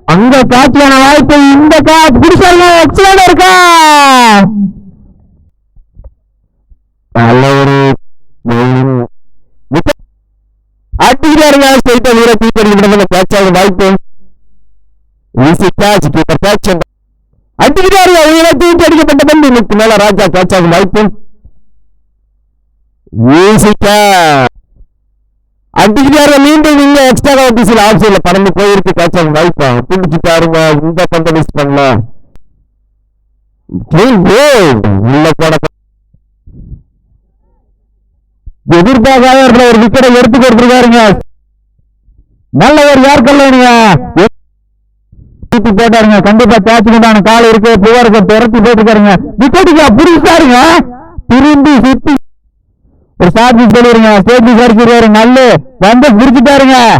அங்க காட்சியான வாய்ப்பு இந்த புடிச்சாருங்க. எக்ஸலண்டா இருக்கா. நல்ல ஒரு அடிக்கிறாருங்க. ஸ்ட்ரைட்டா வீர தீப்பறிக்கப்பட்ட கேட்ச் ஆகும் வாய்ப்பு. Easy catch. கீப்பர் கேட்ச் அடிக்கிறாரு. வீர தூக்கி அடிக்கப்பட்ட பந்து இன்னைக்கு மேல ராஜா கேட்ச் ஆகும் வாய்ப்பு. ஈஸி கேட்ச் அடிக்கிறாரு. மீண்டும் நீங்க எக்ஸ்ட்ரா ஆஃபீஸில் ஆப்ஷன்ல பறந்து போயிருக்கு. கேட்ச் ஆகும் வாய்ப்பா. பிடிச்சிட்டாருங்க. இந்த பந்தை மிஸ் பண்ணலாம். உள்ள போட எதிர்பார்க்காத ஒரு விக்கெட்டை எடுத்து கொடுத்துருக்காருங்க. நல்ல ஒரு யாருக்கல்ல போட்டாருங்க. கண்டிப்பா கேட்ச் கொண்டான கால் இருக்கு. புகாருக்கு துரத்தி போட்டுருக்காருங்க. விக்கெட்டுக்கு பிடிச்சாருங்க. திரும்பி சுத்தி ஒரு சார்ஜ் சொல்லிருங்க. ஸ்டேஜ் சரிச்சிருவாரு. நல்ல வந்து பிடிச்சிட்டாருங்க.